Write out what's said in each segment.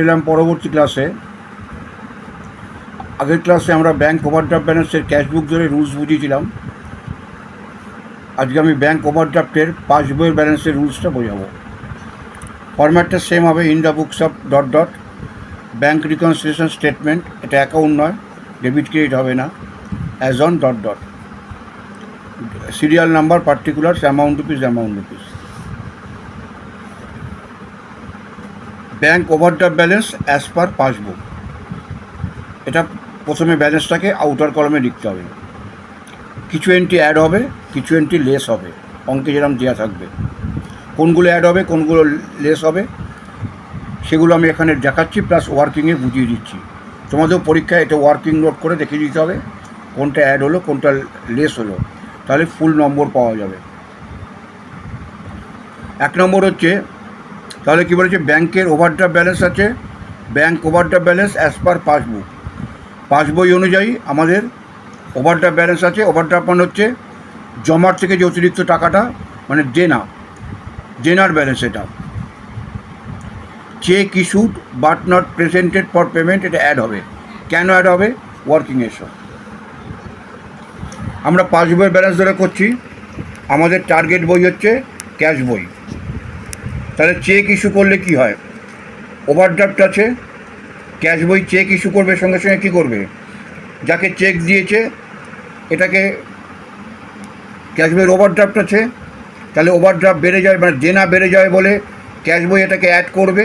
এলাম পরবর্তী ক্লাসে। আগের ক্লাসে আমরা ব্যাঙ্ক ওভারড্রাফট ব্যালেন্সের ক্যাশবুক ধরে রুলস বুঝিয়েছিলাম। আজকে আমি ব্যাঙ্ক ওভারড্রাফটের পাসবইয়ের ব্যালেন্সের রুলসটা বোঝাবো। ফরম্যাটটা সেম হবে, in the books of dot dot bank reconciliation statement, এটা অ্যাকাউন্ট নয়, ডেবিট ক্রেডিট হবে না, as on dot dot serial number particular amount rupees. Bank overdraft balance as per passbook, এটা প্রথমে ব্যালেন্সটাকে আউটার কলমে লিখতে হবে। কিছু এন্ট্রি অ্যাড হবে, কিছু এন্ট্রি লেস হবে, অঙ্কে যেরকম দেওয়া থাকবে। কোনগুলো অ্যাড হবে, কোনগুলো লেস হবে, সেগুলো আমি এখানে দেখাচ্ছি, প্লাস ওয়ার্কিংয়ে বুঝিয়ে দিচ্ছি। তোমাদেরও পরীক্ষায় এটা ওয়ার্কিং নোট করে দেখিয়ে দিতে হবে, কোনটা অ্যাড হলো কোনটা লেস হলো, তাহলে ফুল নম্বর পাওয়া যাবে। 1 নম্বর হচ্ছে, তাহলে কী বলেছে, ব্যাংকের ওভারড্রাফট ব্যালেন্স আছে, bank overdraft balance as per passbook. পাসবই অনুযায়ী আমাদের ওভারড্রাফট ব্যালেন্স আছে। ওভারড্রাফট মানে হচ্ছে জমার থেকে যে অতিরিক্ত টাকাটা, মানে দেনার ব্যালেন্স। এটা cheque issued but not presented for payment, এটা অ্যাড হবে। কেন অ্যাড হবে? ওয়ার্কিংয়ের সময়। আমরা পাসবইয়ের ব্যালেন্স ধরে করছি। আমাদের টার্গেট বই হচ্ছে ক্যাশ বই। তাহলে চেক ইস্যু করলে কি হয়, ওভারড্রাফট আছে, ক্যাশ বই চেক ইস্যু করবে, সঙ্গে সঙ্গে কী করবে, যাকে চেক দিয়েছে এটাকে ক্যাশ বইয়ের ওভারড্রাফট আছে, তাহলে ওভারড্রাফট বেড়ে যায়, মানে দেনা বেড়ে যায় বলে ক্যাশ বই এটাকে অ্যাড করবে।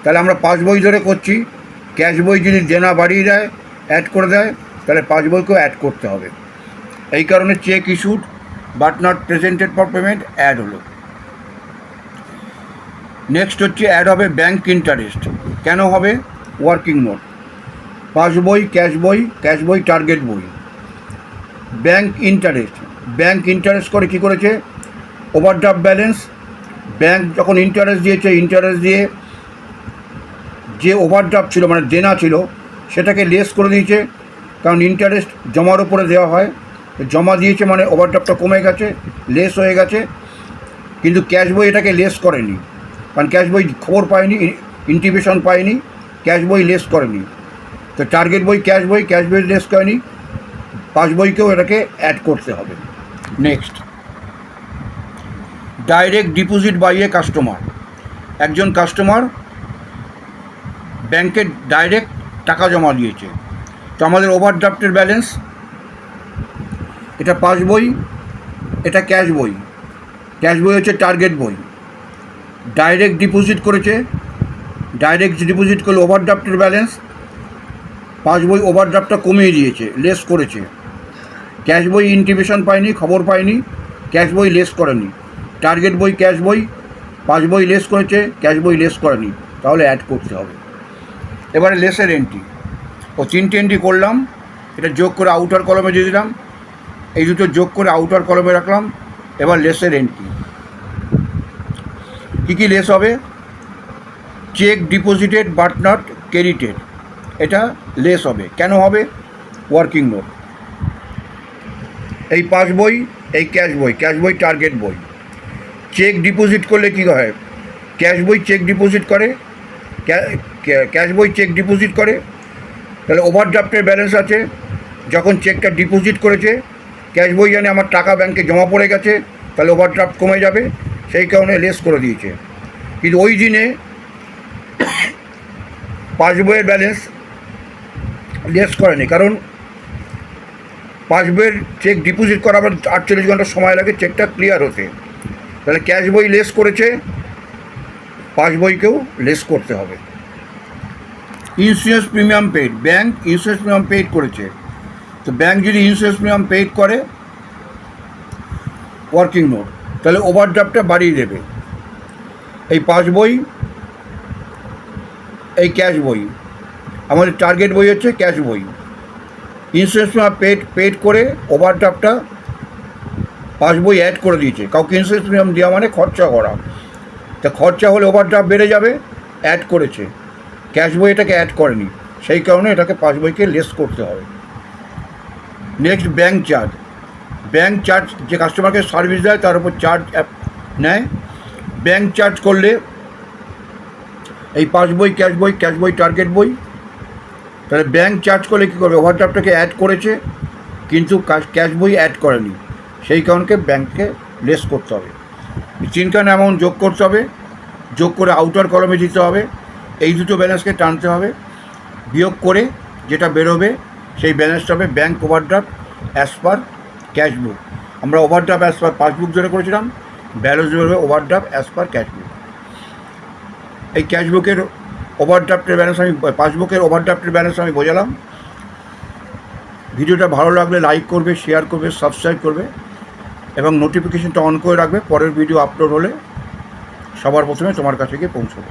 তাহলে আমরা পাসবই ধরে করছি, ক্যাশ বই যদি দেনা বাড়িয়ে দেয়, অ্যাড করে দেয়, তাহলে পাসবইকেও অ্যাড করতে হবে। এই কারণে cheque issued but not presented for payment add হলো। নেক্সট হচ্ছে অ্যাড হবে ব্যাঙ্ক ইন্টারেস্ট। কেন হবে? Working note. পাসবই, ক্যাশ বই টার্গেট বই। ব্যাঙ্ক ইন্টারেস্ট করে কী করেছে, ওভারড্রাফট ব্যালেন্স, ব্যাঙ্ক যখন ইন্টারেস্ট দিয়েছে, ইন্টারেস্ট দিয়ে যে ওভারড্রাফট ছিল, মানে দেনা ছিল, সেটাকে লেস করে দিয়েছে। কারণ ইন্টারেস্ট জমার উপরে দেওয়া হয়, জমা দিয়েছে মানে ওভারড্রাফটটা কমে গেছে, লেস হয়ে গেছে। কিন্তু ক্যাশ বই এটাকে লেস করেনি, কারণ ক্যাশ বই খবর পায়নি, ইন্টিমেশন পায়নি, ক্যাশ বই লেস করেনি। তো টার্গেট বই ক্যাশ বই লেস করেনি, পাসবইকেও এটাকে অ্যাড করতে হবে। Next, direct deposit by a customer. একজন কাস্টমার ব্যাংকে ডাইরেক্ট টাকা জমা দিয়েছে। তো আমাদের ওভারড্রাফটের ব্যালেন্স, এটা পাসবই, এটা ক্যাশ বই হচ্ছে টার্গেট বই। ডাইরেক্ট ডিপোজিট করেছে, ডাইরেক্ট ডিপোজিট করলে ওভারড্রাফটের ব্যালেন্স, পাসবই ওভারড্রাফটটা কমিয়ে দিয়েছে, লেস করেছে। ক্যাশ বই ইন্টিমেশন পায়নি, খবর পায়নি, ক্যাশ বই লেস করেনি। টার্গেট বই ক্যাশ বই, পাসবই লেস করেছে, ক্যাশ বই লেস করেনি, তাহলে অ্যাড করতে হবে। এবারে লেসের এন্ট্রি, 3টে এন্ট্রি করলাম, এটা যোগ করে আউটার কলমে দিয়ে দিলাম, এই দুটো যোগ করে আউটার কলমে রাখলাম। এবার লেসের এন্ট্রি, কী লেস হবে, cheque deposited but not credited, এটা লেস হবে। কেন হবে? Working note. এই পাসবই, এই ক্যাশ বই টার্গেট বই। চেক ডিপোজিট করলে কী হয়, ক্যাশ বই চেক ডিপোজিট করে, তাহলে ওভারড্রাফটের ব্যালেন্স আছে, যখন চেকটা ডিপোজিট করেছে, ক্যাশ বই জানে আমার টাকা ব্যাংকে জমা পড়ে গেছে, তাহলে ওভারড্রাফট কমে যাবে, সেই কারণে লেস করে দিয়েছে। কিন্তু ওই দিনে পাসবইয়ের ব্যালেন্স লেস করেনি, কারণ পাসবইয়ের চেক ডিপোজিট করা আবার 48 ঘন্টা সময় লাগে চেকটা ক্লিয়ার হতে। তাহলে ক্যাশ বই লেস করেছে, পাসবইকেও লেস করতে হবে। Insurance premium paid, bank insurance premium paid করেছে। তো ব্যাঙ্ক যদি ইন্স্যুরেন্স প্রিমিয়াম পেইড করে, ওয়ার্কিং নোট, তাহলে ওভারড্রাফটটা বাড়িয়ে দেবে। এই পাসবই, এই ক্যাশ বই, আমাদের টার্গেট বই হচ্ছে ক্যাশ বই। ইন্স্যুরেন্স প্রিমিয়াম পেইড করে ওভারড্রাফটটা পাসবই অ্যাড করে দিয়েছে। কাউকে ইন্স্যুরেন্স প্রিমিয়াম দেওয়া মানে খরচা করা, তা খরচা হলে ওভারড্রাফট বেড়ে যাবে, অ্যাড করেছে। ক্যাশ বই এটাকে অ্যাড করেনি, সেই কারণে এটাকে পাসবইকে লেস করতে হবে। নেক্সট, ব্যাঙ্ক চার্জ, যে কাস্টমারকে সার্ভিস দেয় তার উপর চার্জ নেয়। ব্যাঙ্ক চার্জ করলে এই পাস বই, ক্যাশ বই, টার্গেট বই। তাহলে ব্যাংক চার্জ করলে কী করবে? ওভারড্রাফটটাকে অ্যাড করেছে কিন্তু ক্যাশ বই অ্যাড করেনি, সেই কারণকে ব্যাংককে লেস করতে হবে। চিনকান অ্যামাউন্ট যোগ করতে হবে, যোগ করে আউটার কলমে দিতে হবে, এই দুটো ব্যালেন্সকে টানতে হবে, বিয়োগ করে যেটা বেরোবে সেই ব্যালেন্সটা হবে bank overdraft as per cash বুক। আমরা ওভারড্রাফট অ্যাজ পার পাসবুক যেটা করেছিলাম, ব্যালেন্স বেরোবে ওভারড্রাফট অ্যাজ পার ক্যাশ বুক। এই ক্যাশ বুকের ওভারড্রাফটের ব্যালেন্স আমি, পাসবুকের ওভারড্রাফটের ব্যালেন্স আমি বোঝালাম। ভিডিওটা ভালো লাগলে লাইক করবে, শেয়ার করবে, সাবস্ক্রাইব করবে এবং নোটিফিকেশনটা অন করে রাখবে। পরের ভিডিও আপলোড হলে সবার প্রথমে তোমার কাছে গিয়ে পৌঁছবে।